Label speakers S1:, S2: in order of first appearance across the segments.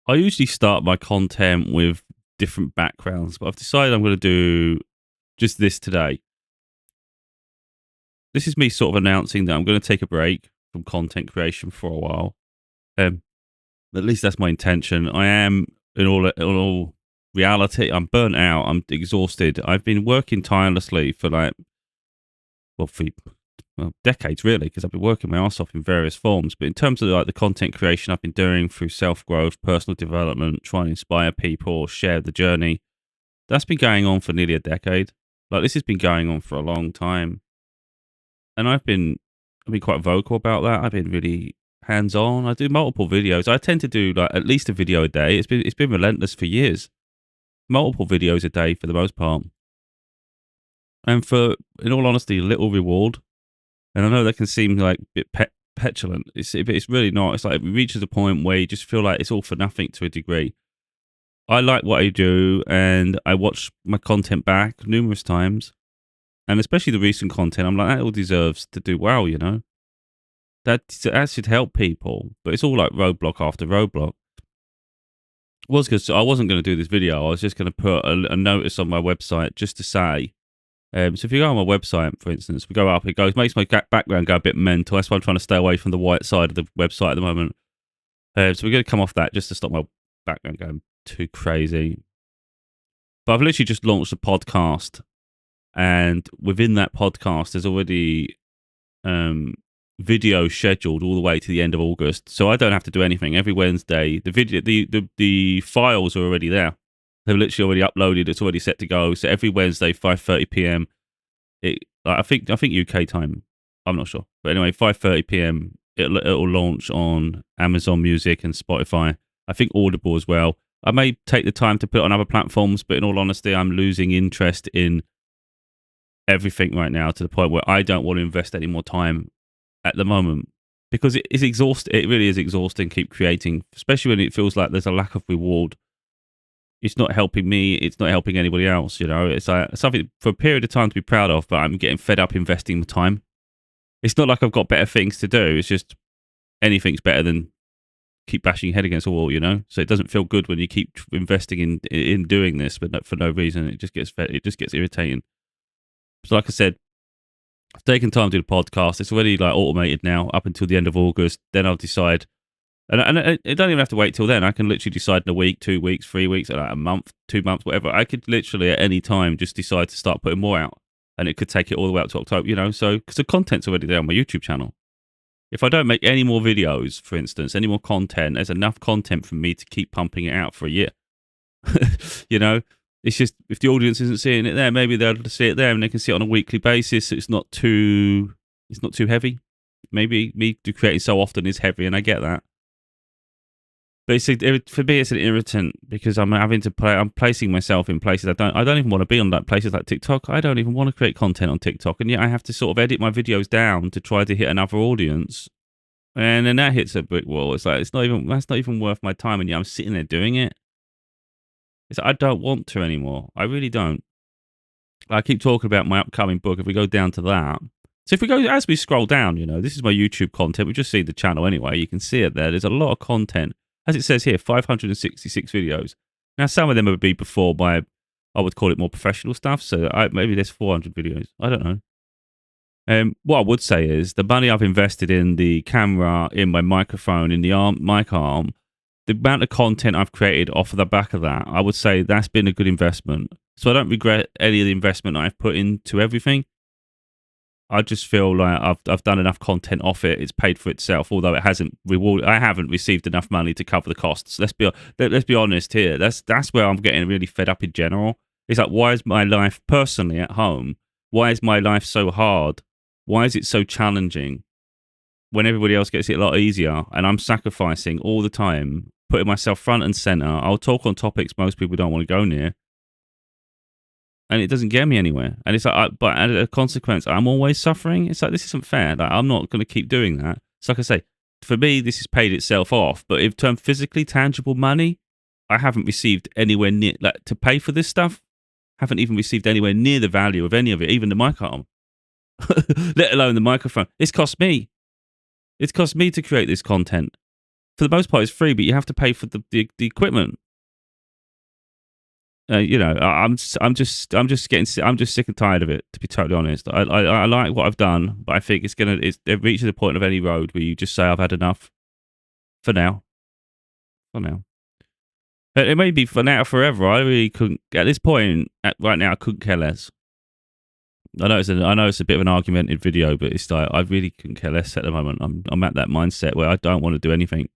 S1: I usually start my content with different backgrounds, but I've decided I'm going to do just this today. This is me sort of announcing that I'm going to take a break from content creation for a while. Um, at least that's my intention. I am, in all reality, I'm burnt out. I'm exhausted. I've been working tirelessly for well, for decades really, because I've been working my ass off in various forms. But in terms of the content creation I've been doing through self growth, personal development, trying to inspire people, share the journey, that's been going on for nearly a decade. Like this has been going on for a long time, and I've been quite vocal about that. I've been really hands on. I do multiple videos. I tend to do like at least a video a day. It's been relentless for years. Multiple videos a day for the most part, and for in all honesty, little reward. And I know that can seem like a bit petulant. It's really not. It's like it reaches a point where you just feel like it's all for nothing to a degree. I like what I do, and I watch my content back numerous times, and especially the recent content. I'm like, that all deserves to do well, you know. That should help people, but it's all like roadblock after roadblock. Was because I wasn't going to do this video. I was just going to put a notice on my website just to say. So if you go on my website, for instance, we go up, it makes my background go a bit mental. That's why I'm trying to stay away from the white side of the website at the moment. So we're going to come off that just to stop my background going too crazy. But I've literally just launched a podcast, and within that podcast, there's already video scheduled all the way to the end of August. So I don't have to do anything. Every Wednesday, the files are already there. They've literally already uploaded. It's already set to go. So every Wednesday, 5:30 p.m. I think UK time. I'm not sure, but anyway, 5:30 p.m. It'll launch on Amazon Music and Spotify. I think Audible as well. I may take the time to put it on other platforms, but in all honesty, I'm losing interest in everything right now to the point where I don't want to invest any more time at the moment because it is exhausting. It really is exhausting. Keep creating, especially when it feels like there's a lack of reward. It's not helping me. It's not helping anybody else. You know, it's like something for a period of time to be proud of, but I'm getting fed up investing the time. It's not like I've got better things to do. It's just anything's better than keep bashing your head against a wall, you know? So it doesn't feel good when you keep investing in doing this, but for no reason. It just gets irritating. So like I said, I've taken time to do the podcast. It's already like automated now up until the end of August. Then I'll decide. And I don't even have to wait till then. I can literally decide in a week, 2 weeks, 3 weeks, like a month, 2 months, whatever. I could literally at any time just decide to start putting more out. And it could take it all the way up to October, you know? So, because the content's already there on my YouTube channel. If I don't make any more videos, for instance, any more content, there's enough content for me to keep pumping it out for a year. You know? It's just, if the audience isn't seeing it there, maybe they'll see it there and they can see it on a weekly basis. So it's not too heavy. Maybe me creating so often is heavy, and I get that. But for me, it's an irritant because I'm placing myself in places I don't even want to be on, like places like TikTok. I don't even want to create content on TikTok, and yet I have to sort of edit my videos down to try to hit another audience, and then that hits a brick wall. It's like that's not even worth my time, and yet I'm sitting there doing it. It's like, I don't want to anymore. I really don't. I keep talking about my upcoming book. If we go down to that. So if we go, as we scroll down, you know, this is my YouTube content. We just see the channel anyway. You can see it there. There's a lot of content. As it says here, 566 videos. Now, some of them would be before I would call it more professional stuff. So maybe there's 400 videos. I don't know. What I would say is the money I've invested in the camera, in my microphone, in the mic arm, the amount of content I've created off of the back of that, I would say that's been a good investment. So I don't regret any of the investment I've put into everything. I just feel like I've done enough content off it. It's paid for itself, although it hasn't rewarded. I haven't received enough money to cover the costs. Let's be honest here. That's where I'm getting really fed up in general. It's like, why is my life personally at home? Why is my life so hard? Why is it so challenging when everybody else gets it a lot easier? And I'm sacrificing all the time, putting myself front and center. I'll talk on topics most people don't want to go near. And it doesn't get me anywhere. And it's like, but as a consequence, I'm always suffering. It's like, this isn't fair. Like, I'm not going to keep doing that. So like I say, for me, this has paid itself off. But in terms of physically tangible money, I haven't received anywhere near, like, to pay for this stuff. Haven't even received anywhere near the value of any of it, even the mic arm, let alone the microphone. It's cost me. It's cost me to create this content. For the most part, it's free, but you have to pay for the equipment. I'm just sick and tired of it. To be totally honest, I like what I've done, but I think it reaches a point of any road where you just say I've had enough for now. For now, it may be for now forever. I really couldn't at this point. Right now, I couldn't care less. I know it's a bit of an argumented video, but it's like I really couldn't care less at the moment. I'm at that mindset where I don't want to do anything.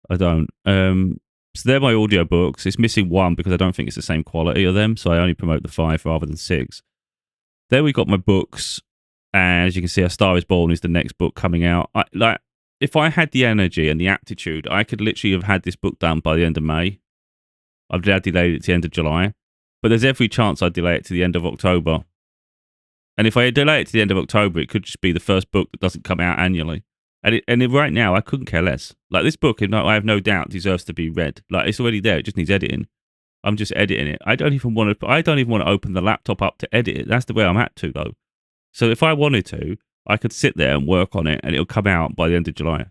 S1: I don't. So they're my audiobooks. It's missing one because I don't think it's the same quality of them. So I only promote the 5 rather than 6. Then we got my books. And as you can see, A Star Is Born is the next book coming out. If I had the energy and the aptitude, I could literally have had this book done by the end of May. I've now delayed it to the end of July. But there's every chance I'd delay it to the end of October. And if I delay it to the end of October, it could just be the first book that doesn't come out annually. And right now, I couldn't care less. Like, this book, I have no doubt, deserves to be read. Like, it's already there. It just needs editing. I'm just editing it. I don't even want to open the laptop up to edit it. That's the way I'm at to, though. So if I wanted to, I could sit there and work on it, and it'll come out by the end of July.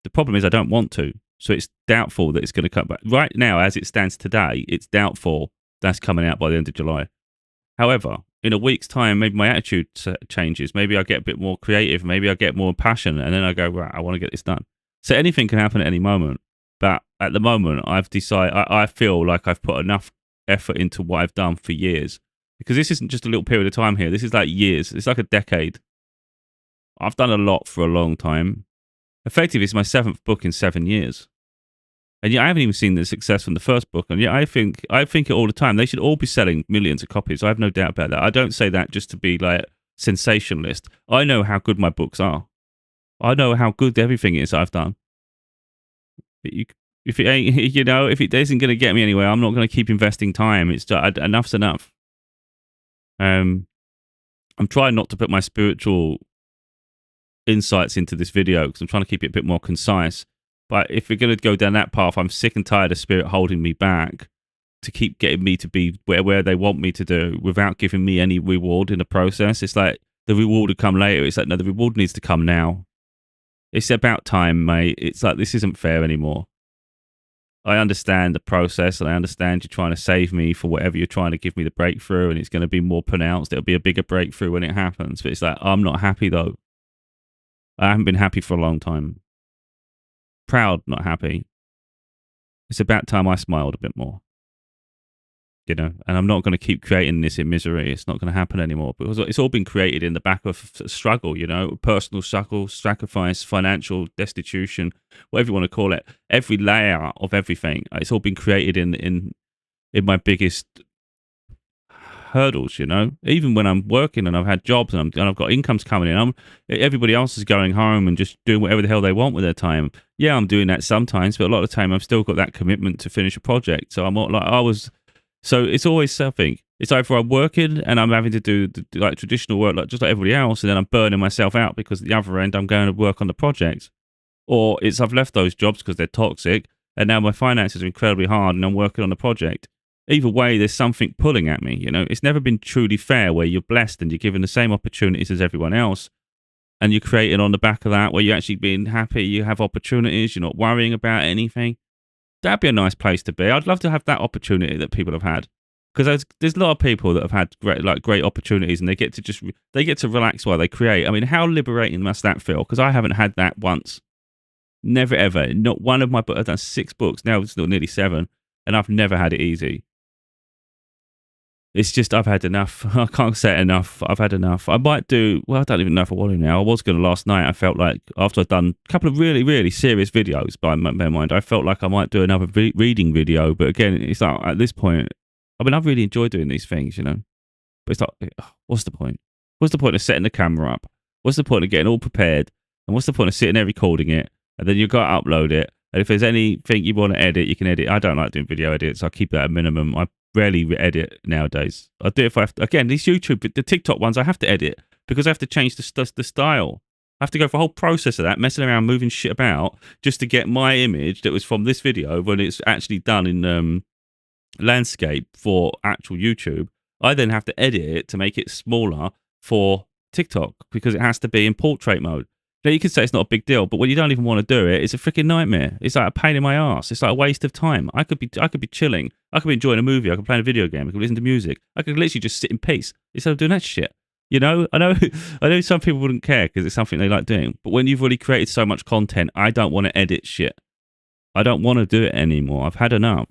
S1: The problem is I don't want to. So it's doubtful that it's going to come back. Right now, as it stands today, it's doubtful that's coming out by the end of July. However, in a week's time, maybe my attitude changes. Maybe I get a bit more creative. Maybe I get more passion. And then I go, right, I want to get this done. So anything can happen at any moment. But at the moment, I've decided, I feel like I've put enough effort into what I've done for years. Because this isn't just a little period of time here. This is like years. It's like a decade. I've done a lot for a long time. Effectively, it's my 7th book in 7 years. And yet I haven't even seen the success from the first book. And yet I think it all the time. They should all be selling millions of copies. I have no doubt about that. I don't say that just to be like sensationalist. I know how good my books are. I know how good everything is I've done. If it ain't, if it isn't going to get me anywhere, I'm not going to keep investing time. It's just, enough's enough. I'm trying not to put my spiritual insights into this video because I'm trying to keep it a bit more concise. But if we're going to go down that path, I'm sick and tired of spirit holding me back to keep getting me to be where they want me to do without giving me any reward in the process. It's like the reward will come later. It's like, no, the reward needs to come now. It's about time, mate. It's like, this isn't fair anymore. I understand the process and I understand you're trying to save me for whatever you're trying to give me the breakthrough, and it's going to be more pronounced. It'll be a bigger breakthrough when it happens. But it's like, I'm not happy though. I haven't been happy for a long time. Proud, not happy. It's about time I smiled a bit more. And I'm not going to keep creating this in misery. It's not going to happen anymore because it's all been created in the back of struggle, personal struggle, sacrifice, financial destitution, whatever you want to call it. Every layer of everything. It's all been created in my biggest hurdles, even when I'm working and I've had jobs and I've got incomes coming in, everybody else is going home and just doing whatever the hell they want with their time. Yeah, I'm doing that sometimes, but a lot of the time I've still got that commitment to finish a project. So so it's always something. It's either I'm working and I'm having to do like traditional work, just like everybody else, and then I'm burning myself out because at the other end I'm going to work on the project. Or it's I've left those jobs because they're toxic and now my finances are incredibly hard and I'm working on the project. Either way, there's something pulling at me. It's never been truly fair where you're blessed and you're given the same opportunities as everyone else. And you're creating on the back of that where you're actually being happy, you have opportunities, you're not worrying about anything. That'd be a nice place to be. I'd love to have that opportunity that people have had. Because there's a lot of people that have had great opportunities and they get to relax while they create. I mean, how liberating must that feel? Because I haven't had that once. Never, ever. Not one of my books. I've done 6 books. Now it's still nearly 7. And I've never had it easy. It's just I've had enough. I can't say enough. I've had enough. I might do, I don't even know if I want to now. I was going to last night. I felt like after I'd done a couple of really, really serious videos by my mind, I felt like I might do another reading video. But again, it's like at this point, I mean, I really enjoy doing these things, But it's like, what's the point? What's the point of setting the camera up? What's the point of getting all prepared? And what's the point of sitting there recording it? And then you've got to upload it. And if there's anything you want to edit, you can edit. I don't like doing video edits. I keep that at a minimum. I rarely edit nowadays. I do if I have to. Again, these YouTube, the TikTok ones, I have to edit because I have to change the style. I have to go for a whole process of that, messing around, moving shit about, just to get my image that was from this video when it's actually done in landscape for actual YouTube. I then have to edit it to make it smaller for TikTok because it has to be in portrait mode. Now, you could say it's not a big deal, but when you don't even want to do it, it's a freaking nightmare. It's like a pain in my ass. It's like a waste of time. I could be chilling. I could be enjoying a movie. I could play a video game. I could listen to music. I could literally just sit in peace instead of doing that shit. You know, I know, I know some people wouldn't care because it's something they like doing. But when you've already created so much content, I don't want to edit shit. I don't want to do it anymore. I've had enough.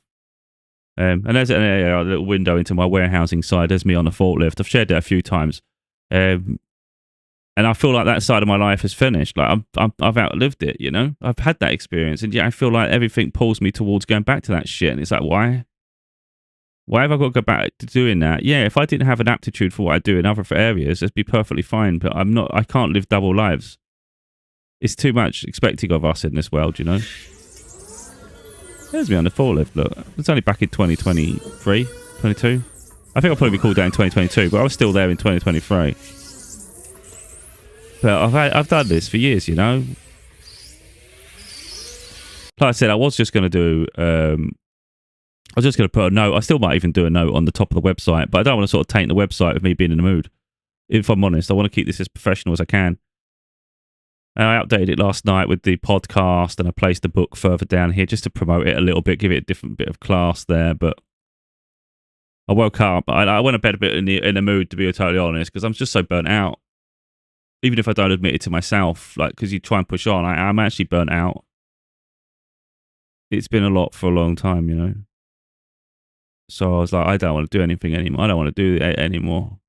S1: And there's a little window into my warehousing side. There's me on the forklift. I've shared that a few times. And I feel like that side of my life is finished. Like I've outlived it, you know? I've had that experience. And yeah, I feel like everything pulls me towards going back to that shit. And it's like, why? Why have I got to go back to doing that? Yeah, if I didn't have an aptitude for what I do in other areas, it'd be perfectly fine. But I can't live double lives. It's too much expecting of us in this world, you know? There's me on the forklift, look. It's only back in 2023, 22. I think I'll probably be called out in 2022, but I was still there in 2023. But I've done this for years, you know? Like I said, I was just going to do... I was just going to put a note. I still might even do a note on the top of the website, but I don't want to sort of taint the website with me being in the mood. If I'm honest, I want to keep this as professional as I can. And I updated it last night with the podcast, and I placed the book further down here just to promote it a little bit, give it a different bit of class there. But I woke up, I went to bed a bit in the mood, to be totally honest, because I'm just so burnt out. Even if I don't admit it to myself, like, because you try and push on, I'm actually burnt out. It's been a lot for a long time, you know. So I was like, I don't want to do anything anymore. I don't want to do it anymore.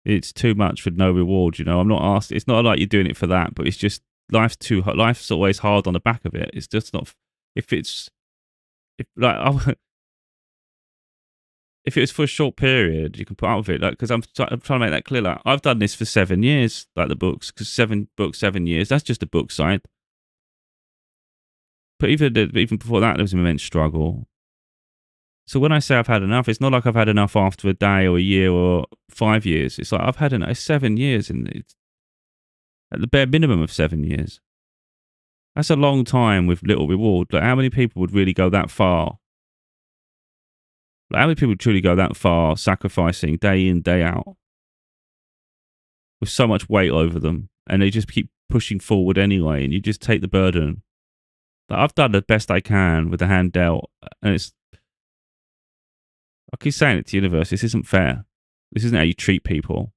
S1: It's too much for no reward, you know. I'm not asked. It's not like you're doing it for that, but it's just life's always hard on the back of it. It's just not. If it was for a short period, you can put up with it. Like, because I'm trying to make that clear. Like, I've done this for 7 years, like the books, because 7 books, 7 years. That's just the book side. But even before that, there was an immense struggle. So when I say I've had enough, it's not like I've had enough after a day or a year or 5 years. It's like I've had enough. 7 years, and it's at the bare minimum of 7 years. That's a long time with little reward. Like, how many people would really go that far? Like, how many people truly go that far, sacrificing day in, day out, with so much weight over them, and they just keep pushing forward anyway, and you just take the burden. Like, I've done the best I can with the hand dealt, and it's. I keep saying it to the universe. This isn't fair. This isn't how you treat people.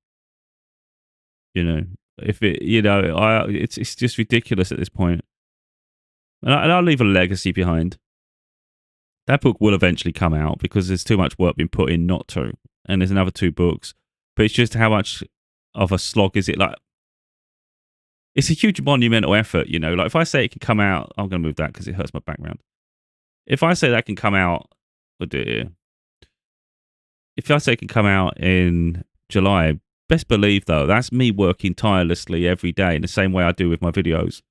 S1: You know, if it, you know, it's just ridiculous at this point. And I'll leave a legacy behind. That book will eventually come out because there's too much work being put in not to. And there's another 2 books, but it's just how much of a slog is it? Like, it's a huge monumental effort. You know, like if I say it can come out, I'm going to move that because it hurts my background. If I say that can come out, oh dear. If I say it can come out in July, best believe, though, that's me working tirelessly every day in the same way I do with my videos.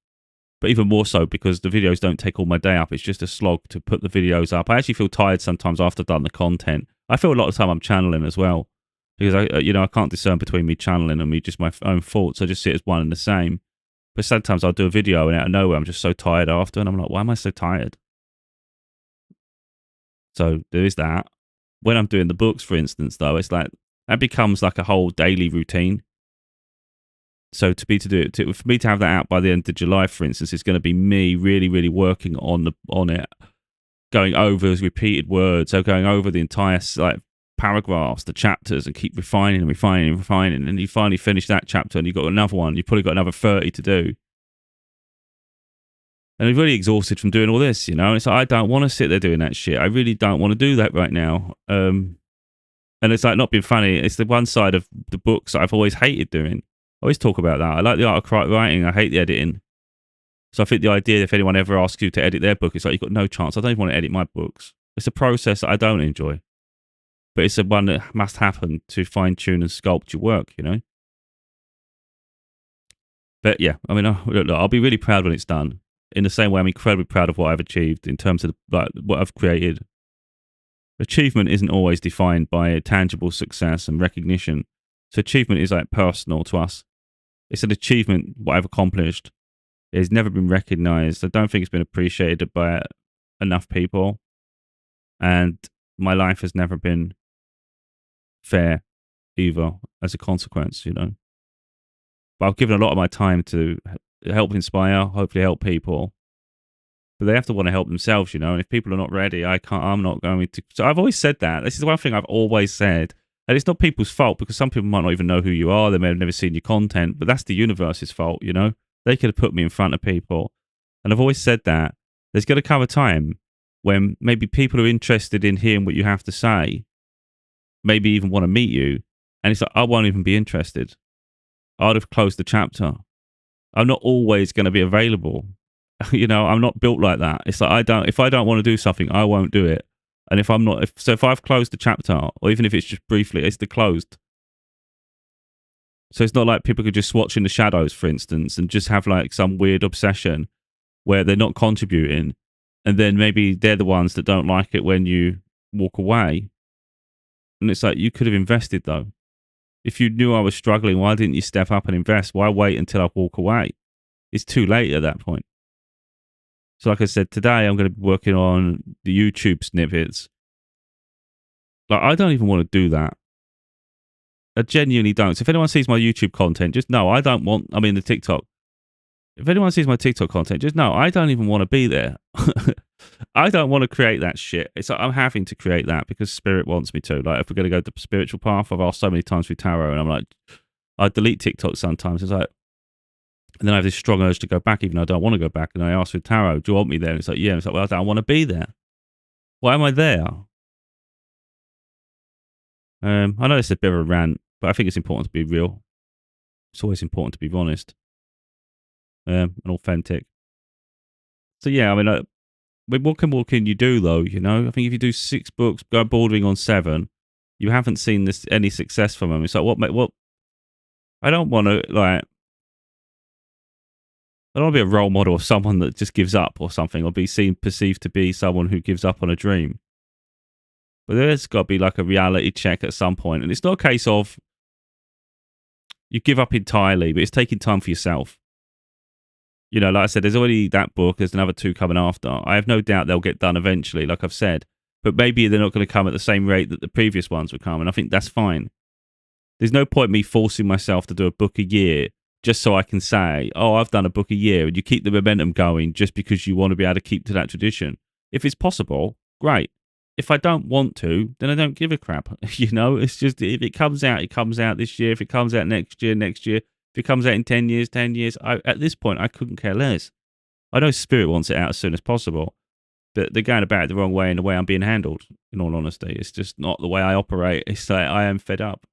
S1: But even more so because the videos don't take all my day up. It's just a slog to put the videos up. I actually feel tired sometimes after I've done the content. I feel a lot of the time I'm channeling as well. Because I can't discern between me channeling and me just my own thoughts. I just see it as one and the same. But sometimes I'll do a video and out of nowhere I'm just so tired after. And I'm like, why am I so tired? So there is that. When I'm doing the books, for instance, though, it's like that becomes like a whole daily routine. So for me to have that out by the end of July, for instance, it's going to be me really, really working on it, going over those repeated words, so going over the entire like paragraphs, the chapters, and keep refining and refining and refining, and you finally finish that chapter, and you've got another one. You've probably got another 30 to do. And I'm really exhausted from doing all this, you know. It's like, I don't want to sit there doing that shit. I really don't want to do that right now. And it's like, not being funny, it's the one side of the books that I've always hated doing. I always talk about that. I like the art of writing. I hate the editing. So I think the idea, if anyone ever asks you to edit their book, it's like, you've got no chance. I don't even want to edit my books. It's a process that I don't enjoy. But it's the one that must happen to fine-tune and sculpt your work, you know. But yeah, I mean, look, I'll be really proud when it's done. In the same way, I'm incredibly proud of what I've achieved in terms of what I've created. Achievement isn't always defined by a tangible success and recognition. So achievement is like personal to us. It's an achievement, what I've accomplished. It has never been recognized. I don't think it's been appreciated by enough people. And my life has never been fair either as a consequence, you know. But I've given a lot of my time to help inspire, hopefully help people. But they have to want to help themselves, you know. And if people are not ready, I'm not going to. So I've always said that. This is one thing I've always said. And it's not people's fault, because some people might not even know who you are. They may have never seen your content, but that's the universe's fault, you know. They could have put me in front of people. And I've always said that there's going to come a time when maybe people are interested in hearing what you have to say, maybe even want to meet you. And it's like, I won't even be interested. I'd have closed the chapter. I'm not always going to be available. You know, I'm not built like that. It's like, if I don't want to do something, I won't do it. And if I've closed the chapter, or even if it's just briefly, it's closed. So it's not like people could just watch in the shadows, for instance, and just have like some weird obsession where they're not contributing. And then maybe they're the ones that don't like it when you walk away. And it's like, you could have invested though. If you knew I was struggling, why didn't you step up and invest? Why wait until I walk away? It's too late at that point. So like I said, today I'm going to be working on the YouTube snippets. Like, I don't even want to do that. I genuinely don't. So if anyone sees my YouTube content, just know the TikTok. If anyone sees my TikTok content, just know I don't even want to be there. I don't want to create that shit. It's like I'm having to create that because Spirit wants me to. Like, if we're going to go the spiritual path, I've asked so many times through tarot, and I'm like, I delete TikTok sometimes. It's like, and then I have this strong urge to go back, even though I don't want to go back. And I ask with tarot, do you want me there? And it's like, yeah. And it's like, well, I don't want to be there. Why am I there? I know it's a bit of a rant, but I think it's important to be real. It's always important to be honest and authentic. So yeah, I mean, what can you do though? You know, I think if you do 6 books, go bordering on 7, you haven't seen any success from them. It's like, what? I don't want to I don't want to be a role model of someone that just gives up or something, or perceived to be someone who gives up on a dream. But there's got to be like a reality check at some point. And it's not a case of you give up entirely, but it's taking time for yourself. You know, like I said, there's already that book. There's another 2 coming after. I have no doubt they'll get done eventually, like I've said. But maybe they're not going to come at the same rate that the previous ones would come. And I think that's fine. There's no point me forcing myself to do a book a year just so I can say, oh, I've done a book a year, and you keep the momentum going just because you want to be able to keep to that tradition. If it's possible, great. If I don't want to, then I don't give a crap. You know, it's just, if it comes out, it comes out this year. If it comes out next year. If it comes out in 10 years, 10 years. At this point, I couldn't care less. I know Spirit wants it out as soon as possible, but they're going about it the wrong way, and the way I'm being handled, in all honesty. It's just not the way I operate. It's like, I am fed up.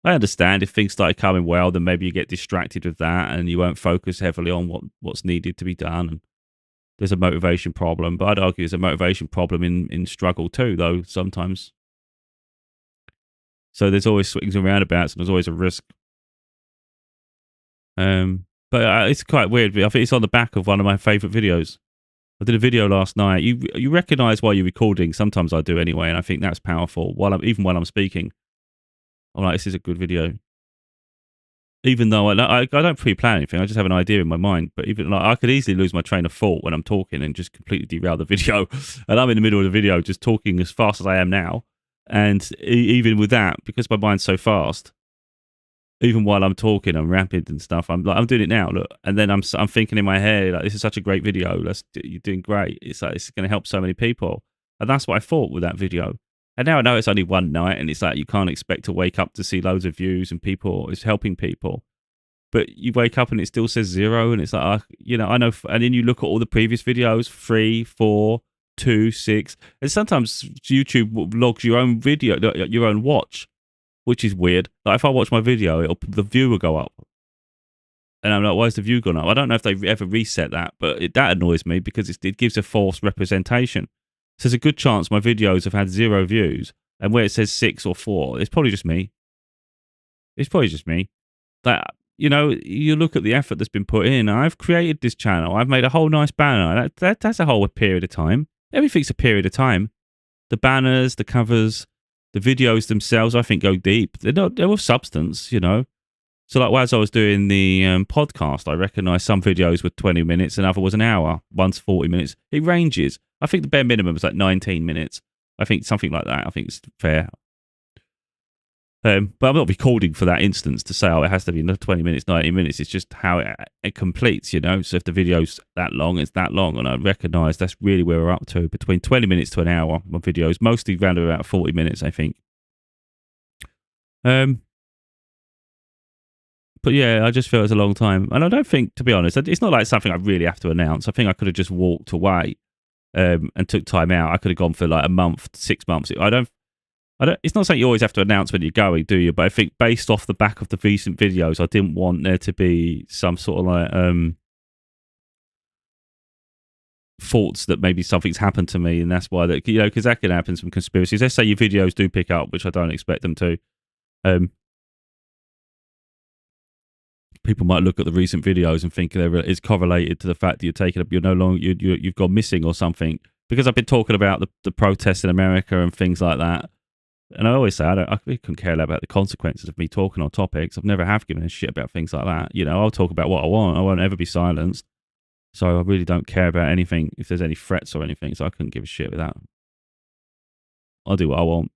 S1: I understand if things started coming well, then maybe you get distracted with that and you won't focus heavily on what's needed to be done. And there's a motivation problem, but I'd argue there's a motivation problem in struggle too, though, sometimes. So there's always swings and roundabouts, and there's always a risk. But it's quite weird. I think it's on the back of one of my favourite videos. I did a video last night. You recognise while you're recording. Sometimes I do anyway, and I think that's powerful. Even while I'm speaking, I'm like, this is a good video. Even though I don't pre-plan anything, I just have an idea in my mind. But even like, I could easily lose my train of thought when I'm talking and just completely derail the video. And I'm in the middle of the video just talking as fast as I am now. And even with that, because my mind's so fast, even while I'm talking, I'm rapid and stuff. I'm doing it now, look. And then I'm thinking in my head, like, this is such a great video. You're doing great. It's like, it's going to help so many people. And that's what I thought with that video. And now I know it's only one night, and it's like, you can't expect to wake up to see loads of views and people. It's helping people. But you wake up and it still says 0, and it's like, I know. And then you look at all the previous videos, 3, 4, 2, 6. And sometimes YouTube logs your own video, your own watch, which is weird. Like, if I watch my video, the view will go up. And I'm like, why is the view gone up? I don't know if they've ever reset that, but that annoys me because it gives a false representation. So there's a good chance my videos have had 0 views, and where it says 6 or 4, it's probably just me. It's probably just me. That, you look at the effort that's been put in. I've created this channel. I've made a whole nice banner. That's a whole period of time. Everything's a period of time. The banners, the covers, the videos themselves, I think, go deep. They're with substance, So like, as I was doing the podcast, I recognised some videos were 20 minutes, another was an hour, one's 40 minutes. It ranges. I think the bare minimum is like 19 minutes. I think something like that. I think it's fair. But I'm not recording for that instance to say, oh, it has to be 20 minutes, 90 minutes. It's just how it completes, you know. So if the video's that long, it's that long. And I recognise that's really where we're up to, between 20 minutes to an hour of videos, mostly around about 40 minutes, I think. But yeah, I just feel it's a long time. And I don't think, to be honest, it's not like something I really have to announce. I think I could have just walked away and took time out. I could have gone for like a month, 6 months. I don't. It's not something you always have to announce when you're going, do you? But I think based off the back of the recent videos, I didn't want there to be some sort of like thoughts that maybe something's happened to me, and that's why that, you know, because that can happen. Some conspiracies. Let's say your videos do pick up, which I don't expect them to. People might look at the recent videos and think it's correlated to the fact that you're taking up, you're no longer you've gone missing or something. Because I've been talking about the protests in America and things like that. And I always say, I couldn't care about the consequences of me talking on topics. I've never have given a shit about things like that. You know, I'll talk about what I want. I won't ever be silenced. So I really don't care about anything, if there's any threats or anything. So I couldn't give a shit with that. I'll do what I want.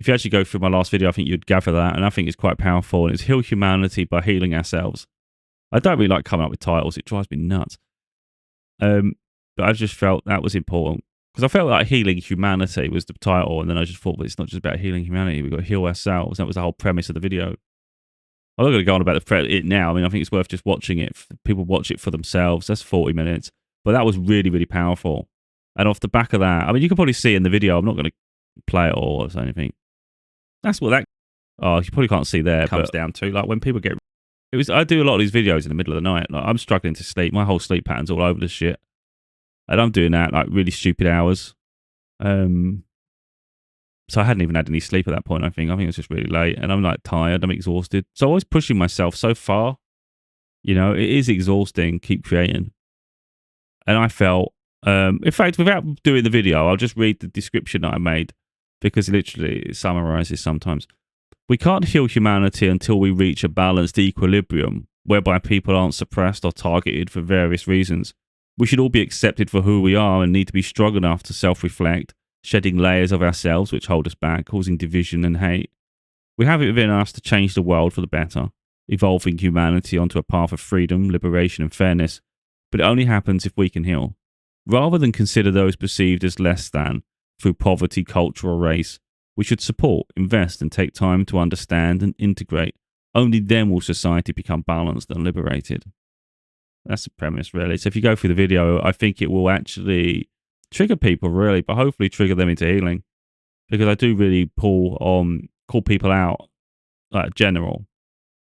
S1: If you actually go through my last video, I think you'd gather that. And I think it's quite powerful. And it's heal humanity by healing ourselves. I don't really like coming up with titles. It drives me nuts. But I just felt that was important. Because I felt like healing humanity was the title, and then I just thought, well, it's not just about healing humanity. We've got to heal ourselves. That was the whole premise of the video. I'm not going to go on about it now. I mean, I think it's worth just watching it. People watch it for themselves. That's 40 minutes. But that was really, really powerful. And off the back of that, I mean, you can probably see in the video, I'm not going to play it all or anything. That's what that... Oh, you probably can't see there. Comes down to, like, when people get... I do a lot of these videos in the middle of the night. Like, I'm struggling to sleep. My whole sleep pattern's all over the shit. And I'm doing that, like, really stupid hours. So I hadn't even had any sleep at that point, I think. I think it was just really late. And I'm, like, tired. I'm exhausted. So I was pushing myself so far. You know, it is exhausting, keep creating. And I felt... in fact, without doing the video, I'll just read the description that I made. Because literally, it summarizes sometimes. We can't heal humanity until we reach a balanced equilibrium, whereby people aren't suppressed or targeted for various reasons. We should all be accepted for who we are and need to be strong enough to self-reflect, shedding layers of ourselves which hold us back, causing division and hate. We have it within us to change the world for the better, evolving humanity onto a path of freedom, liberation and fairness, but it only happens if we can heal. Rather than consider those perceived as less than, through poverty, culture or race, we should support, invest and take time to understand and integrate. Only then will society become balanced and liberated. That's the premise, really. So if you go through the video, I think it will actually trigger people, really, but hopefully trigger them into healing. Because I do really call people out, like general,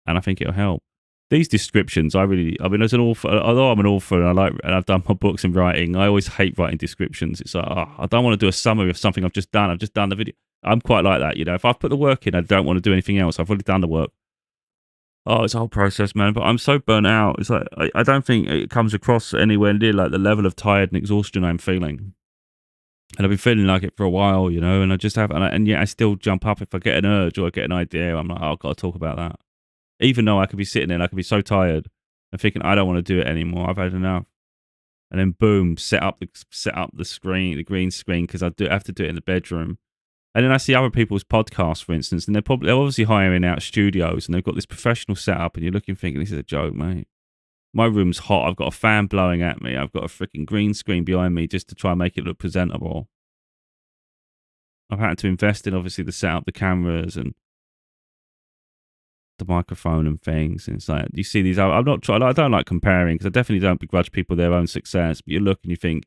S1: and I think it'll help. These descriptions, I mean, as an author, although I'm an author and I've done my books and writing, I always hate writing descriptions. It's like, I don't want to do a summary of something I've just done. I've just done the video. I'm quite like that, you know. If I've put the work in, I don't want to do anything else. I've already done the work. Oh, it's a whole process, man. But I'm so burnt out. It's like I don't think it comes across anywhere near like the level of tired and exhaustion I'm feeling. And I've been feeling like it for a while, you know. And I just have, and yet I still jump up if I get an urge or I get an idea. I'm like, oh, I've got to talk about that. Even though I could be sitting there, and I could be so tired and thinking I don't want to do it anymore. I've had enough. And then boom, set up the screen, the green screen, because I have to do it in the bedroom. And then I see other people's podcasts, for instance, and they're obviously hiring out studios, and they've got this professional setup, and you're looking, thinking, this is a joke, mate. My room's hot. I've got a fan blowing at me. I've got a freaking green screen behind me just to try and make it look presentable. I've had to invest in, obviously, the setup, the cameras, and the microphone and things. And it's like, you see these, I don't like comparing, because I definitely don't begrudge people their own success, but you look and you think,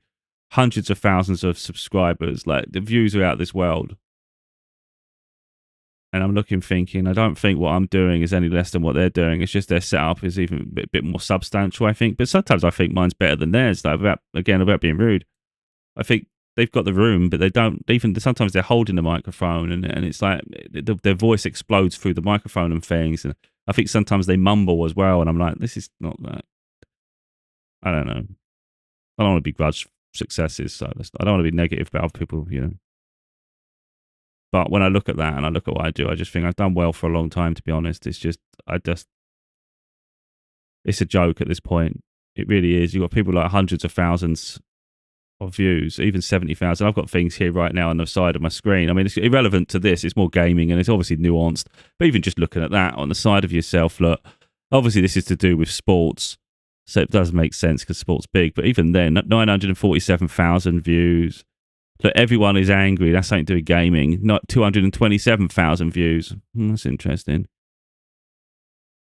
S1: hundreds of thousands of subscribers, like the views are out of this world. And I'm looking, thinking, I don't think what I'm doing is any less than what they're doing. It's just their setup is even a bit more substantial, I think. But sometimes I think mine's better than theirs. Like, without being rude, I think they've got the room, but they don't even. Sometimes they're holding the microphone, and it's like their voice explodes through the microphone and things. And I think sometimes they mumble as well. And I'm like, this is not that. I don't know. I don't want to begrudge successes, so I don't want to be negative about other people, you know. But when I look at that and I look at what I do, I just think I've done well for a long time, to be honest. It's a joke at this point. It really is. You've got people like hundreds of thousands of views, even 70,000. I've got things here right now on the side of my screen. I mean, it's irrelevant to this. It's more gaming and it's obviously nuanced. But even just looking at that on the side of yourself, look, obviously this is to do with sports. So it does make sense because sport's big. But even then, 947,000 views. Look, everyone is angry. That's something to do with gaming. Not 227,000 views. That's interesting.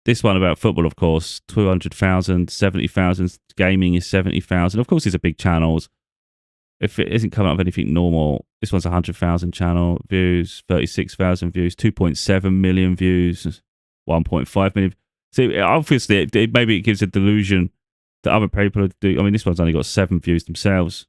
S1: This one about football, of course, 200,000, 70,000. Gaming is 70,000. Of course, these are big channels. If it isn't coming up with anything normal, this one's 100,000 channel views, 36,000 views, 2.7 million views, 1.5 million. So obviously, maybe it gives a delusion that other people do. I mean, this one's only got 7 views themselves.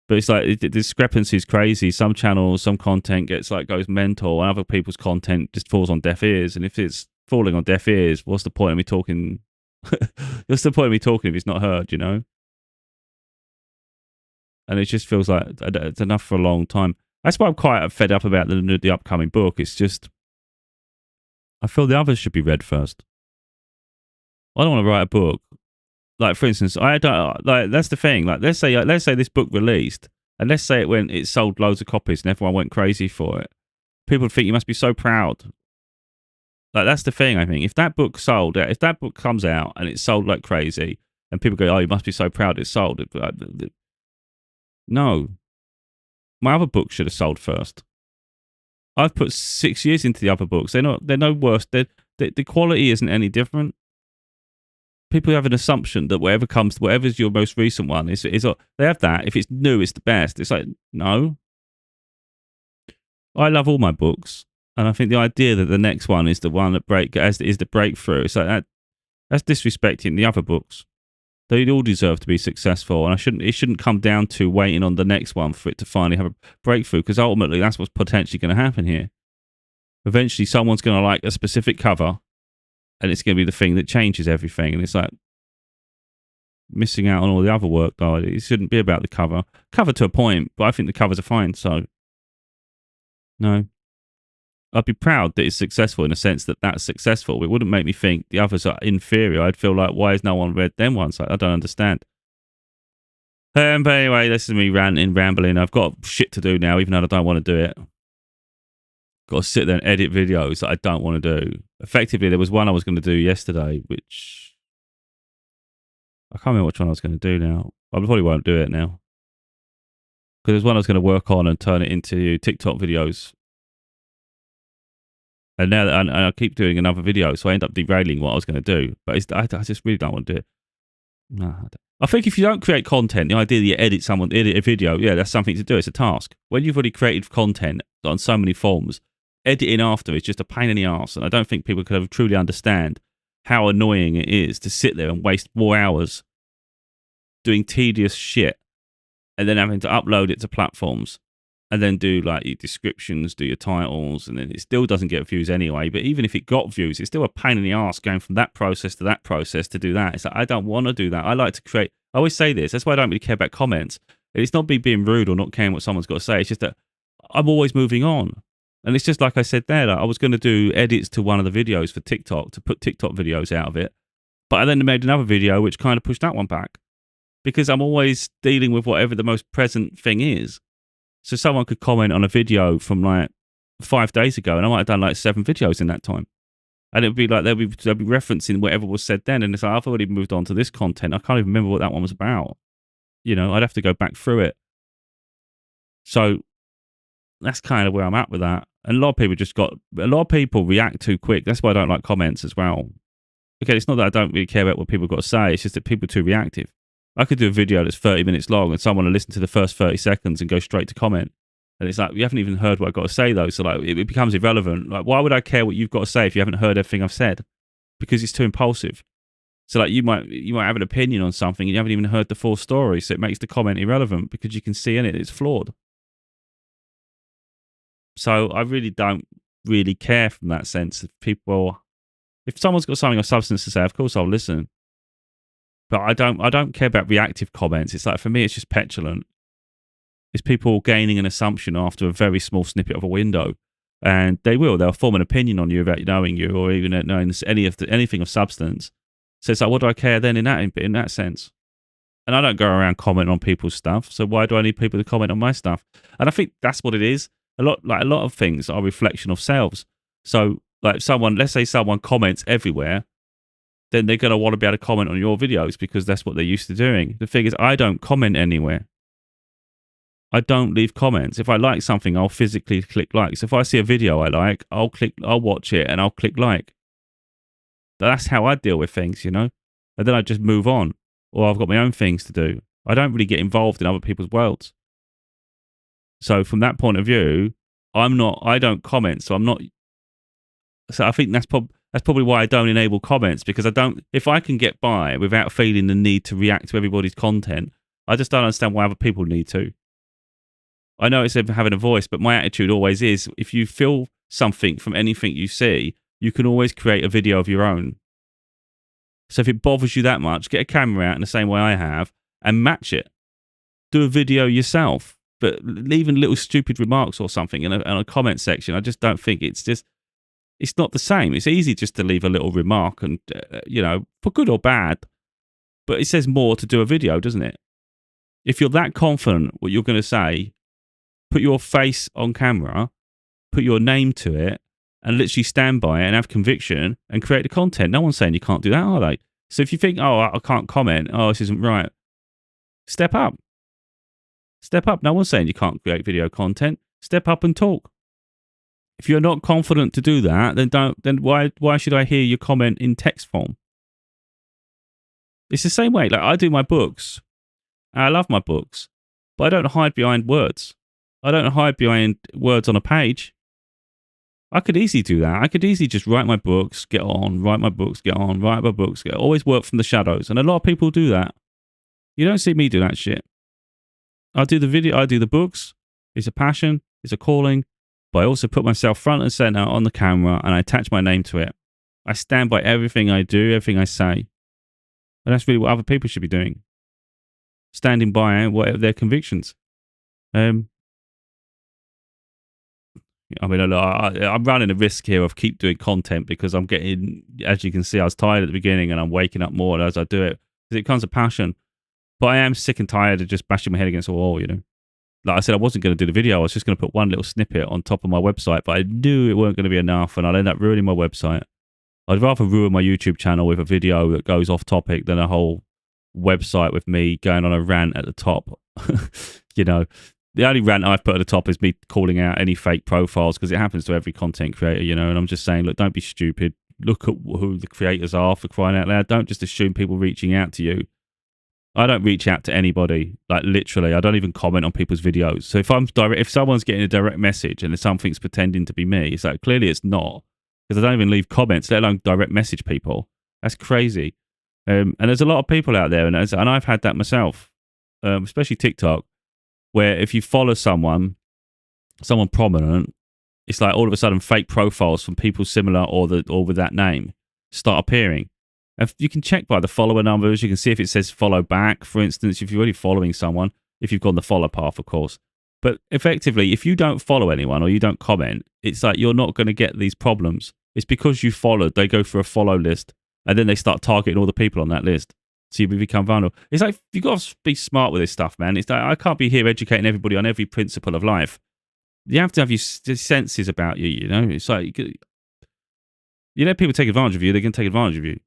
S1: But it's like the discrepancy is crazy. Some channels, some content goes mental, and other people's content just falls on deaf ears. And if it's falling on deaf ears, what's the point of me talking? What's the point of me talking if it's not heard? You know. And it just feels like it's enough for a long time. That's why I'm quite fed up about the upcoming book. It's just, I feel the others should be read first. I don't want to write a book. Like, for instance, I don't, like, that's the thing. Like, let's say this book released, and let's say it sold loads of copies and everyone went crazy for it. People would think you must be so proud. Like, that's the thing, I think. If that book comes out and it's sold like crazy, and people go, oh, you must be so proud it's sold. No. My other books should have sold first. I've put 6 years into the other books. They're no worse. The quality isn't any different. People have an assumption that whatever's your most recent one is they have that. If it's new, it's the best. It's like, no. I love all my books, and I think the idea that the next one is the one that is the breakthrough. It's like that's disrespecting the other books. They all deserve to be successful, and it shouldn't come down to waiting on the next one for it to finally have a breakthrough, because ultimately that's what's potentially going to happen here. Eventually, someone's going to like a specific cover, and it's going to be the thing that changes everything. And it's like missing out on all the other work, though. It shouldn't be about the cover. Cover to a point, but I think the covers are fine, so no. I'd be proud that it's successful in a sense that that's successful. It wouldn't make me think the others are inferior. I'd feel like, why has no one read them ones? I don't understand. But anyway, this is me rambling. I've got shit to do now, even though I don't want to do it. Got to sit there and edit videos that I don't want to do. Effectively, there was one I was going to do yesterday, which I can't remember which one I was going to do now. I probably won't do it now. Because there's one I was going to work on and turn it into TikTok videos. And now I keep doing another video, so I end up derailing what I was going to do. But I just really don't want to do it. No, I think if you don't create content, the idea that you edit a video, yeah, that's something to do. It's a task. When you've already created content on so many forms, editing after is just a pain in the arse. And I don't think people could ever truly understand how annoying it is to sit there and waste more hours doing tedious shit and then having to upload it to platforms. And then do like your descriptions, do your titles, and then it still doesn't get views anyway. But even if it got views, it's still a pain in the ass going from that process to do that. It's like, I don't want to do that. I like to create. I always say this. That's why I don't really care about comments. It's not me being rude or not caring what someone's got to say. It's just that I'm always moving on. And it's just like I said there, like I was going to do edits to one of the videos for TikTok to put TikTok videos out of it. But I then made another video which kind of pushed that one back because I'm always dealing with whatever the most present thing is. So someone could comment on a video from like 5 days ago, and I might have done like 7 videos in that time. And it would be like they'll be referencing whatever was said then. And it's like, I've already moved on to this content. I can't even remember what that one was about. You know, I'd have to go back through it. So that's kind of where I'm at with that. And a lot of people react too quick. That's why I don't like comments as well. Okay, it's not that I don't really care about what people got to say. It's just that people are too reactive. I could do a video that's 30 minutes long and someone will listen to the first 30 seconds and go straight to comment. And it's like, you haven't even heard what I've got to say though. So like, it becomes irrelevant. Like, why would I care what you've got to say if you haven't heard everything I've said? Because it's too impulsive. So like, you might have an opinion on something and you haven't even heard the full story. So it makes the comment irrelevant because you can see in it, it's flawed. So I really don't really care from that sense. If someone's got something of substance to say, of course I'll listen. But I don't care about reactive comments. It's like, for me, it's just petulant. It's people gaining an assumption after a very small snippet of a window. And they'll form an opinion on you about knowing you or even knowing anything of substance. So it's like, what do I care then in that sense? And I don't go around commenting on people's stuff. So why do I need people to comment on my stuff? And I think that's what it is. A lot of things are a reflection of selves. So like let's say someone comments everywhere, then they're going to want to be able to comment on your videos because that's what they're used to doing. The thing is, I don't comment anywhere. I don't leave comments. If I like something, I'll physically click like. So if I see a video I like, I'll watch it and I'll click like. That's how I deal with things, you know? And then I just move on. Or I've got my own things to do. I don't really get involved in other people's worlds. So from that point of view, I don't comment. So I think that's probably why I don't enable comments, because if I can get by without feeling the need to react to everybody's content, I just don't understand why other people need to. I know it's having a voice, but my attitude always is, if you feel something from anything you see, you can always create a video of your own. So if it bothers you that much, get a camera out in the same way I have and match it. Do a video yourself, but leaving little stupid remarks or something in a comment section, I just don't think it's not the same. It's easy just to leave a little remark and, for good or bad, but it says more to do a video, doesn't it? If you're that confident what you're going to say, put your face on camera, put your name to it, and literally stand by it and have conviction and create the content. No one's saying you can't do that, are they? So if you think, oh, I can't comment, oh, this isn't right, step up. Step up. No one's saying you can't create video content. Step up and talk. If you're not confident to do that, then why should I hear your comment in text form? It's the same way. Like, I do my books. I love my books, but I don't hide behind words. I don't hide behind words on a page. I could easily do that. I could easily just write my books, get on, write my books, get on, write my books, get on. Always work from the shadows. And a lot of people do that. You don't see me do that shit. I do the video, I do the books. It's a passion, it's a calling. But I also put myself front and center on the camera and I attach my name to it. I stand by everything I do, everything I say. And that's really what other people should be doing. Standing by whatever their convictions. I'm running a risk here of keep doing content because I'm getting, as you can see, I was tired at the beginning and I'm waking up more as I do it. Because it becomes a passion. But I am sick and tired of just bashing my head against the wall, you know. Like I said, I wasn't going to do the video. I was just going to put one little snippet on top of my website, but I knew it weren't going to be enough and I'd end up ruining my website. I'd rather ruin my YouTube channel with a video that goes off topic than a whole website with me going on a rant at the top. You know, the only rant I've put at the top is me calling out any fake profiles because it happens to every content creator, you know, and I'm just saying, look, don't be stupid. Look at who the creators are, for crying out loud. Don't just assume people reaching out to you. I don't reach out to anybody, like literally. I don't even comment on people's videos. So if someone's getting a direct message and something's pretending to be me, it's like, clearly it's not, because I don't even leave comments, let alone direct message people. That's crazy. And there's a lot of people out there, and I've had that myself, especially TikTok, where if you follow someone prominent, it's like all of a sudden fake profiles from people similar or with that name start appearing. And you can check by the follower numbers. You can see if it says follow back, for instance, if you're already following someone, if you've gone the follow path, of course. But effectively, if you don't follow anyone or you don't comment, it's like you're not going to get these problems. It's because you followed. They go for a follow list, and then they start targeting all the people on that list. So you become vulnerable. It's like, you've got to be smart with this stuff, man. It's like, I can't be here educating everybody on every principle of life. You have to have your senses about you, you know? It's like, you let people take advantage of you, they can take advantage of you.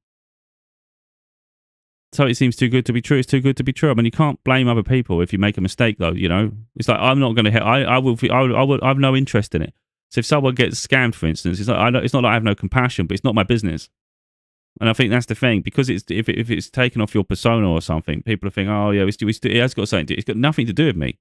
S1: So it seems too good to be true. It's too good to be true. I mean, you can't blame other people if you make a mistake, though. You know, it's like, I'm not going to. I have no interest in it. So if someone gets scammed, for instance, it's not like I have no compassion, but it's not my business. And I think that's the thing, because if it's taken off your persona or something, people are thinking, oh yeah, it has got something to do. It's got nothing to do with me.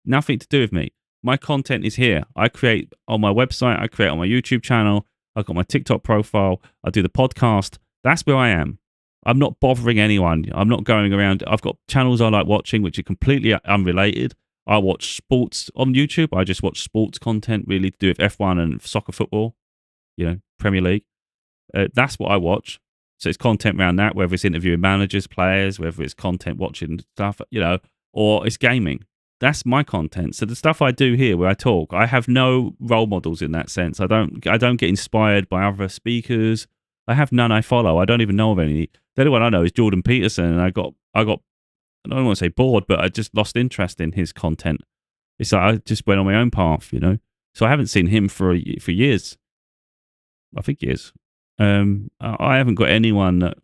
S1: Nothing to do with me. My content is here. I create on my website. I create on my YouTube channel. I've got my TikTok profile. I do the podcast. That's where I am. I'm not bothering anyone. I'm not going around. I've got channels I like watching, which are completely unrelated. I watch sports on YouTube. I just watch sports content, really to do with F1 and soccer football, you know, Premier League. That's what I watch. So it's content around that, whether it's interviewing managers, players, whether it's content watching stuff, you know, or it's gaming. That's my content. So the stuff I do here where I talk, I have no role models in that sense. I don't get inspired by other speakers. I have none I follow. I don't even know of any. The only one I know is Jordan Peterson, and I got I don't want to say bored, but I just lost interest in his content. It's like I just went on my own path, So I haven't seen him for years. I think years. I haven't got anyone that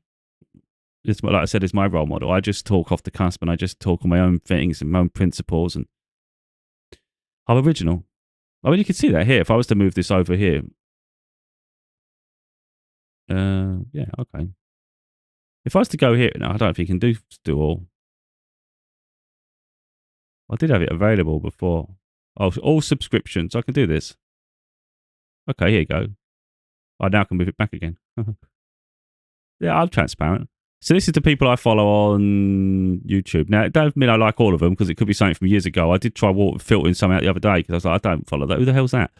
S1: is, like I said, is my role model. I just talk off the cusp, and I just talk on my own things and my own principles, and I'm original. I mean, you can see that here. If I was to move this over here, yeah, okay. If I was to go here, no, I don't think you can do all. I did have it available before. Oh, all subscriptions. I can do this. Okay, here you go. I now can move it back again. Yeah, I'm transparent. So this is the people I follow on YouTube. Now, it don't mean I like all of them, because it could be something from years ago. I did try filtering some out the other day, because I was like, I don't follow that. Who the hell's that?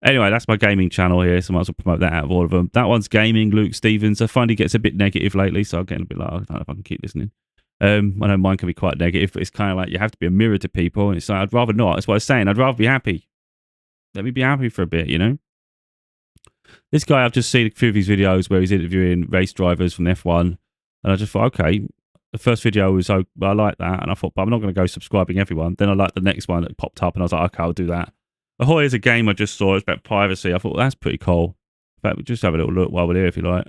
S1: Anyway, that's my gaming channel here, so I might as well promote that out of all of them. That one's gaming, Luke Stevens. I find he gets a bit negative lately, so I'm getting a bit like, I don't know if I can keep listening. I know mine can be quite negative, but it's kind of like you have to be a mirror to people, and it's like, I'd rather not. That's what I was saying. I'd rather be happy. Let me be happy for a bit, This guy, I've just seen a few of his videos where he's interviewing race drivers from F1, and I just thought, okay, the first video was, I like that, and I thought, but I'm not going to go subscribing everyone. Then I liked the next one that popped up, and I was like, okay, I'll do that. Oh, here's a game I just saw. It's about privacy. I thought, well, that's pretty cool. In fact, we'll just have a little look while we're here, if you like.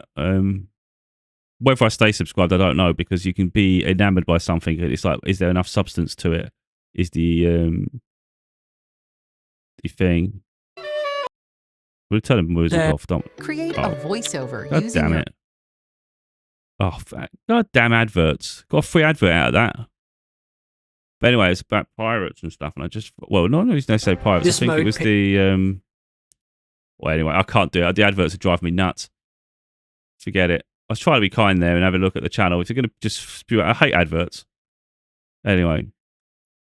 S1: Whether I stay subscribed, I don't know, because you can be enamored by something, and it's like, is there enough substance to it? Is the thing. We'll turn the music off. Don't
S2: create a voiceover.
S1: God damn it! Oh, god damn adverts! Got a free advert out of that. But anyway, it's about pirates and stuff, and I just not necessarily pirates. I think it was the Well, anyway, I can't do it. The adverts are driving me nuts. Forget it. I was trying to be kind there and have a look at the channel. If you're going to just spew out, I hate adverts. Anyway.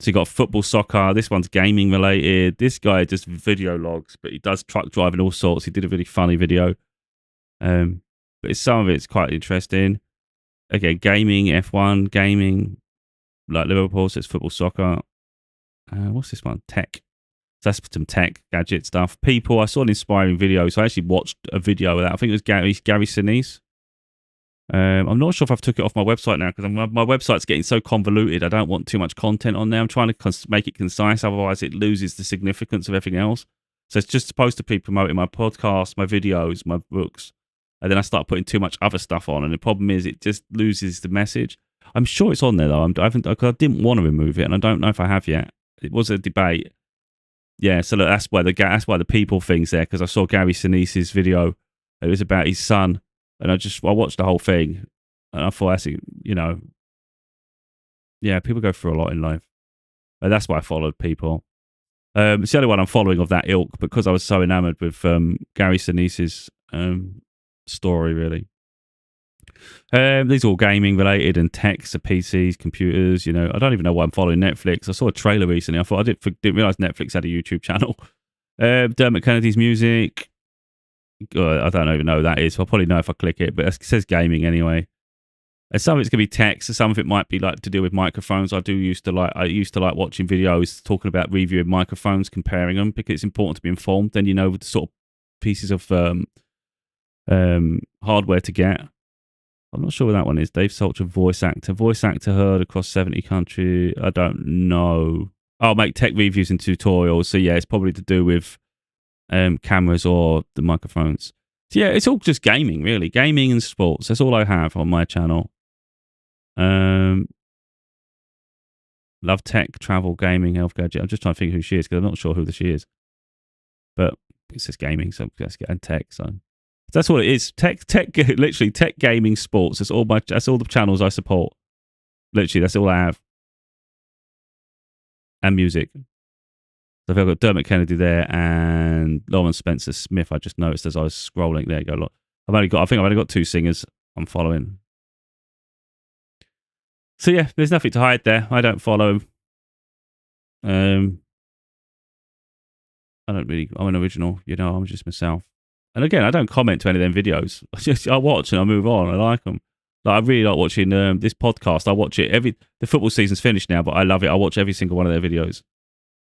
S1: So you got football, soccer. This one's gaming related. This guy does video logs, but he does truck driving, all sorts. He did a really funny video. But some of it's quite interesting. Again, gaming, F1, gaming, like Liverpool, so it's football, soccer. What's this one? Tech. So that's some tech, gadget stuff. People, I saw an inspiring video, so I actually watched a video of that. I think it was Gary Sinise. I'm not sure if I've took it off my website now, because my website's getting so convoluted. I don't want too much content on there. I'm trying to make it concise, otherwise it loses the significance of everything else. So it's just supposed to be promoting my podcast, my videos, my books, and then I start putting too much other stuff on, and the problem is it just loses the message. I'm sure it's on there though. I didn't want to remove it, and I don't know if I have yet. It was a debate. Yeah, so look, that's why the people thing's there, because I saw Gary Sinise's video. It was about his son. And I watched the whole thing, and I thought, yeah, people go through a lot in life. And that's why I followed people. It's the only one I'm following of that ilk, because I was so enamored with Gary Sinise's story, really. These are all gaming related and tech, so PCs, computers, I don't even know why I'm following Netflix. I saw a trailer recently. I thought I didn't realize Netflix had a YouTube channel. Dermot Kennedy's music. I don't even know who that is. I'll probably know if I click it, but it says gaming anyway. And some of it's going to be text, and some of it might be like to do with microphones. I used to like watching videos talking about reviewing microphones, comparing them, because it's important to be informed. Then you know the sort of pieces of hardware to get. I'm not sure what that one is. Dave Salter, voice actor heard across 70 countries. I don't know. I'll make tech reviews and tutorials. So yeah, it's probably to do with cameras or the microphones. So yeah, it's all just gaming, really. Gaming and sports. That's all I have on my channel. Love tech, travel, gaming, health, gadget. I'm just trying to think who she is, because I'm not sure who she is. But it's just gaming, so let's get and tech. So that's what it is. Tech, literally tech, gaming, sports. That's all the channels I support. Literally, that's all I have. And music. So I've got Dermot Kennedy there and Lawrence Spencer Smith. I just noticed as I was scrolling. There you go. Look, I think I've only got 2 singers I'm following. So yeah, there's nothing to hide there. I don't follow. I'm an original. I'm just myself. And again, I don't comment to any of them videos. I watch and I move on. I like them. Like, I really like watching this podcast. I watch it the football season's finished now, but I love it. I watch every single one of their videos.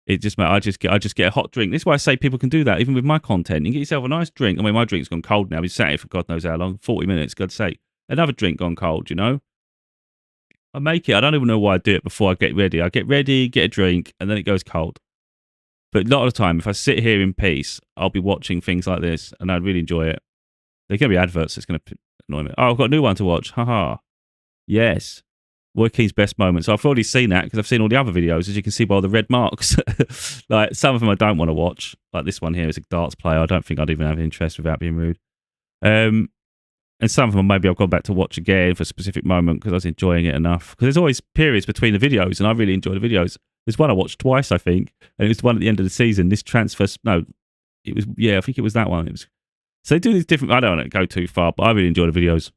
S1: I just get a hot drink. This is why I say people can do that, even with my content. You can get yourself a nice drink. I mean, my drink's gone cold now. We've sat here for God knows how long, 40 minutes, God's sake. Another drink gone cold, I make it. I don't even know why I do it before I get ready. I get ready, get a drink, and then it goes cold. But a lot of the time, if I sit here in peace, I'll be watching things like this, and I'd really enjoy it. There's going to be adverts that's going to annoy me. Oh, I've got a new one to watch. Haha. Yes. Roy Keane's best moments. I've already seen that because I've seen all the other videos, as you can see by all the red marks. Like, some of them I don't want to watch. Like this one here is a darts player. I don't think I'd even have interest without being rude. And some of them maybe I've gone back to watch again for a specific moment because I was enjoying it enough. Because there's always periods between the videos, and I really enjoy the videos. There's one I watched twice, I think, and it was the one at the end of the season. This transfer, no, it was, yeah, I think it was that one. It was, so they do these different, I don't want to go too far, but I really enjoy the videos.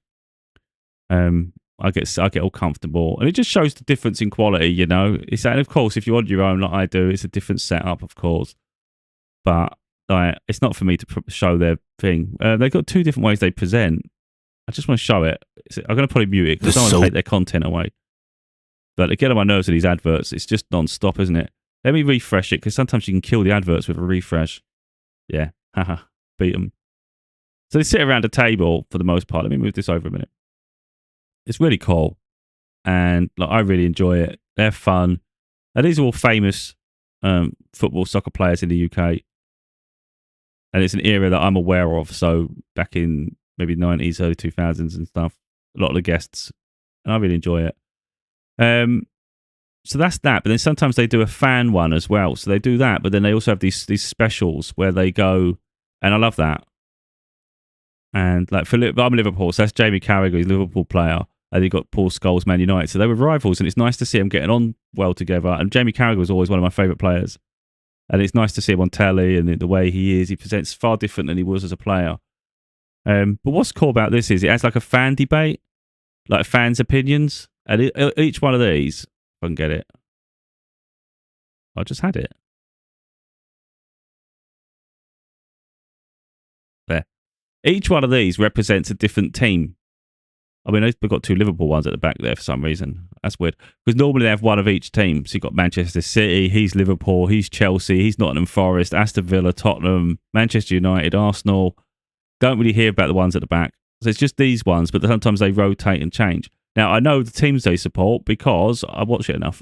S1: I get all comfortable, and it just shows the difference in quality, you know. It's, and of course, if you're on your own like I do, it's a different setup, of course. But like, it's not for me to show their thing. They've got two different ways they present. I just want to show it. I'm going to probably mute it because I don't want to take their content away. But they get on my nerves with these adverts. It's just non-stop, isn't it? Let me refresh it because sometimes you can kill the adverts with a refresh. Yeah, haha, beat them. So they sit around a table for the most part. Let me move this over a minute. It's really cool, and like, I really enjoy it. They're fun. And these are all famous football, soccer players in the UK. And it's an era that I'm aware of. So back in maybe 90s, early 2000s and stuff, a lot of the guests, and I really enjoy it. So that's that. But then sometimes they do a fan one as well. So they do that, but then they also have these specials where they go, and I love that. And like I'm Liverpool, so that's Jamie Carragher, he's a Liverpool player. And you've got Paul Scholes, Man United. So they were rivals, and it's nice to see them getting on well together. And Jamie Carragher was always one of my favourite players. And it's nice to see him on telly and the way he is. He presents far different than he was as a player. But what's cool about this is it has like a fan debate, like fans' opinions. And each one of these, if I can get it. I just had it. There. Each one of these represents a different team. I mean, we've got two Liverpool ones at the back there for some reason. That's weird. Because normally they have one of each team. So you've got Manchester City, he's Liverpool, he's Chelsea, he's Nottingham Forest, Aston Villa, Tottenham, Manchester United, Arsenal. Don't really hear about the ones at the back. So it's just these ones, but sometimes they rotate and change. Now, I know the teams they support because I watch it enough.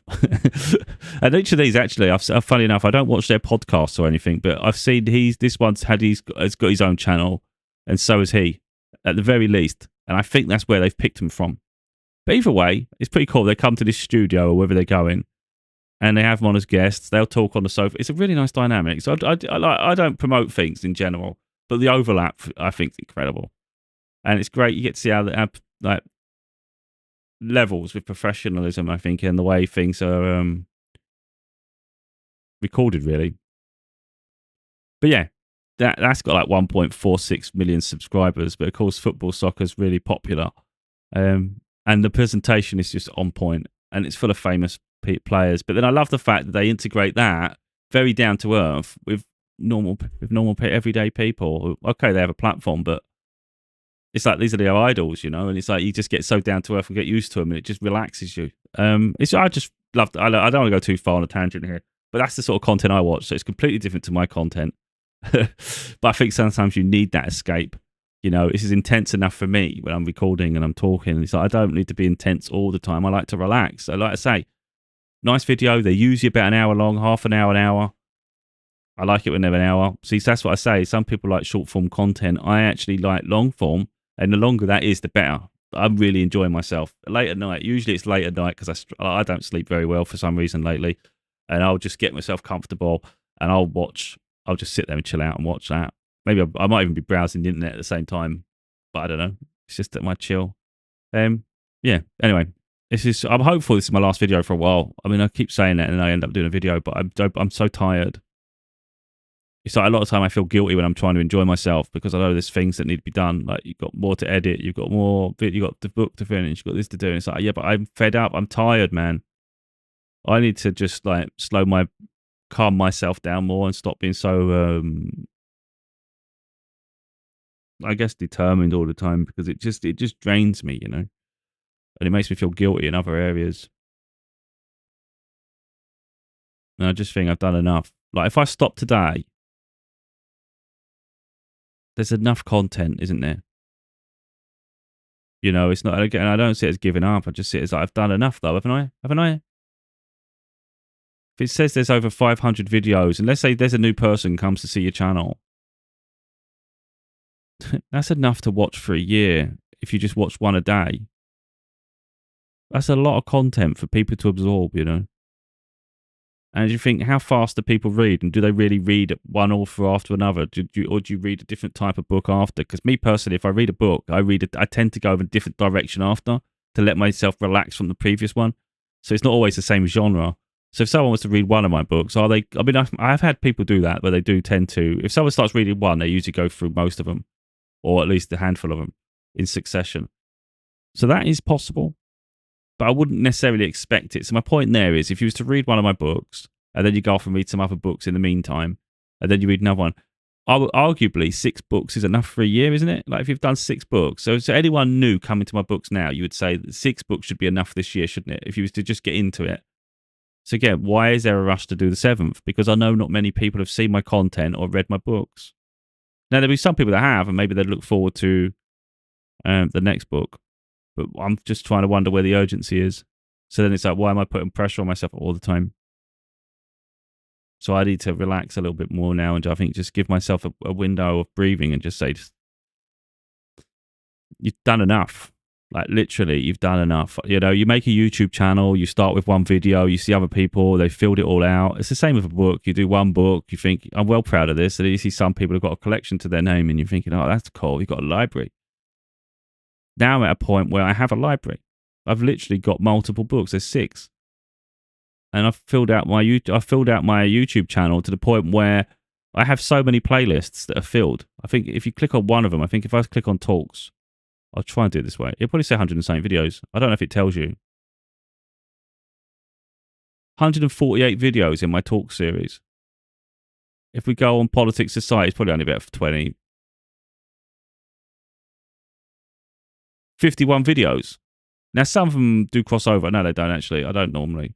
S1: And each of these, actually, funny enough, I don't watch their podcasts or anything, but I've seen this one's has got his own channel, and so has he, at the very least. And I think that's where they've picked him from. But either way, it's pretty cool. They come to this studio or wherever they're going, and they have them on as guests. They'll talk on the sofa. It's a really nice dynamic. So I don't promote things in general, but the overlap, I think, is incredible. And it's great. You get to see how they have like levels with professionalism, I think, and the way things are recorded, really. But yeah, that's got like 1.46 million subscribers. But of course, football, soccer is really popular. And the presentation is just on point, and it's full of famous players. But then I love the fact that they integrate that very down to earth with normal everyday people. Okay, they have a platform, but it's like these are their idols, you know. And it's like you just get so down to earth and get used to them, and it just relaxes you. I just love. I don't want to go too far on a tangent here, but that's the sort of content I watch. So it's completely different to my content. But I think sometimes you need that escape. You know, this is intense enough for me when I'm recording and I'm talking. It's like I don't need to be intense all the time. I like to relax. So like I say, nice video. They're usually about an hour long, half an hour. I like it when they're an hour. See, that's what I say. Some people like short form content. I actually like long form, and the longer that is, the better. I'm really enjoying myself. Late at night, usually it's late at night because I don't sleep very well for some reason lately, and I'll just get myself comfortable and I'll just sit there and chill out and watch that. Maybe I might even be browsing the internet at the same time, but I don't know. It's just that my chill. Yeah. Anyway, I'm hopeful this is my last video for a while. I mean, I keep saying that and I end up doing a video, but I'm so tired. It's like a lot of time I feel guilty when I'm trying to enjoy myself because I know there's things that need to be done. Like you've got more to edit, you've got the book to finish, you've got this to do. And it's like, yeah, but I'm fed up. I'm tired, man. I need to just like calm myself down more and stop being so, I guess, determined all the time because it just drains me, you know, and it makes me feel guilty in other areas. And I just think I've done enough. Like if I stop today, there's enough content, isn't there? You know, it's not, again, I don't see it as giving up. I just see it as like, I've done enough though, haven't I? Haven't I? If it says there's over 500 videos, and let's say there's a new person comes to see your channel, that's enough to watch for a year if you just watch one a day. That's a lot of content for people to absorb, you know. And you think, how fast do people read? And do they really read one author after another? Or do you read a different type of book after? Because me personally, if I read a book, I tend to go in a different direction after to let myself relax from the previous one. So it's not always the same genre. So if someone was to read one of my books, I've had people do that where they do tend to, if someone starts reading one, they usually go through most of them, or at least a handful of them in succession. So that is possible, but I wouldn't necessarily expect it. So my point there is, if you was to read one of my books, and then you go off and read some other books in the meantime, and then you read another one, arguably 6 books is enough for a year, isn't it? Like if you've done 6 books. So anyone new coming to my books now, you would say that 6 books should be enough this year, shouldn't it? If you was to just get into it. So again, why is there a rush to do the 7th? Because I know not many people have seen my content or read my books. Now, there'll be some people that have, and maybe they'd look forward to the next book. But I'm just trying to wonder where the urgency is. So then it's like, why am I putting pressure on myself all the time? So I need to relax a little bit more now, and I think just give myself a window of breathing and just say, you've done enough. Like literally, you've done enough. You know, you make a YouTube channel, you start with one video, you see other people, they filled it all out. It's the same with a book. You do one book, you think, I'm well proud of this. And you see some people have got a collection to their name, and you're thinking, oh, that's cool. You've got a library. Now I'm at a point where I have a library. I've literally got multiple books. There's 6. And I've filled out my YouTube channel to the point where I have so many playlists that are filled. I think if you click on one of them, I think if I click on talks, I'll try and do it this way. It'll probably say 100 and something videos. I don't know if it tells you. 148 videos in my talk series. If we go on politics, society, it's probably only about 20. 51 videos. Now, some of them do cross over. No, they don't actually. I don't normally.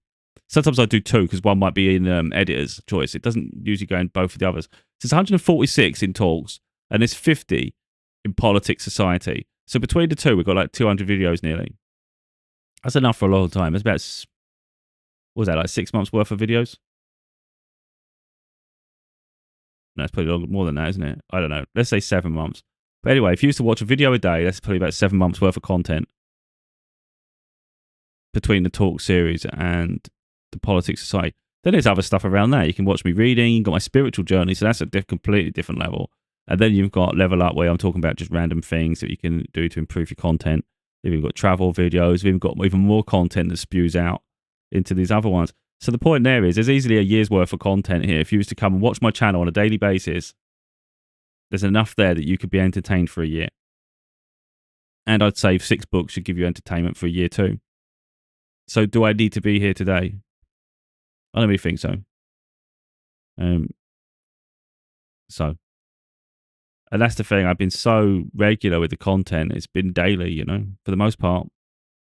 S1: Sometimes I do 2 because one might be in editor's choice. It doesn't usually go in both of the others. So it's 146 in talks, and there's 50 in politics, society. So between the 2, we've got like 200 videos nearly. That's enough for a long time. It's about, what was that, like 6 months worth of videos? No, it's probably more than that, isn't it? I don't know. Let's say 7 months. But anyway, if you used to watch a video a day, that's probably about 7 months worth of content between the talk series and the politics society. Then there's other stuff around there. You can watch me reading. You've got my spiritual journey, so that's a completely different level. And then you've got level up where I'm talking about just random things that you can do to improve your content. You've got travel videos. We've got even more content that spews out into these other ones. So the point there is there's easily a year's worth of content here. If you was to come and watch my channel on a daily basis, there's enough there that you could be entertained for a year. And I'd say 6 books should give you entertainment for a year too. So do I need to be here today? I don't really think so. And that's the thing. I've been so regular with the content. It's been daily, you know, for the most part.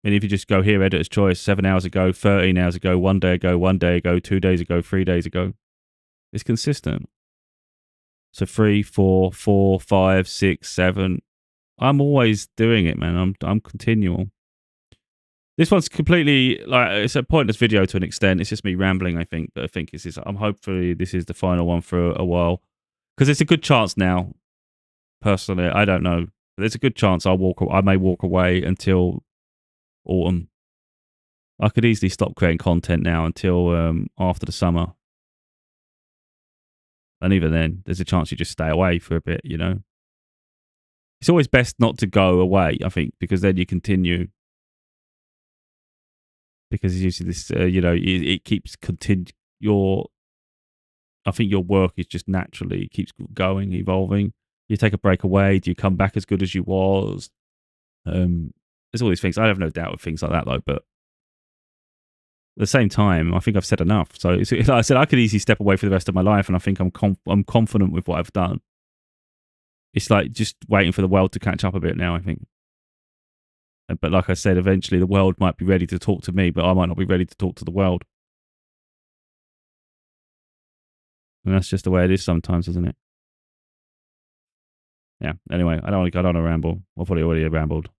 S1: I mean, if you just go here, editor's choice, 7 hours ago, 13 hours ago, 1 day ago, 1 day ago, 2 days ago, 3 days ago, it's consistent. So 3, 4, 4, 5, 6, 7. I'm always doing it, man. I'm continual. This one's completely like it's a pointless video to an extent. It's just me rambling, I think. But I think I'm hopefully this is the final one for a while because it's a good chance now. Personally, I don't know. But there's a good chance I may walk away until autumn. I could easily stop creating content now until after the summer. And even then, there's a chance you just stay away for a bit, you know. It's always best not to go away, I think, because then you continue. Because usually this, you know, it keeps I think your work is just naturally keeps going, evolving. You take a break away, do you come back as good as you was? There's all these things. I have no doubt with things like that, though. But at the same time, I think I've said enough. So, like I said, I could easily step away for the rest of my life, and I think I'm confident with what I've done. It's like just waiting for the world to catch up a bit now, I think. But like I said, eventually the world might be ready to talk to me, but I might not be ready to talk to the world. And that's just the way it is sometimes, isn't it? Yeah. Anyway, I don't want to ramble. I've probably already rambled.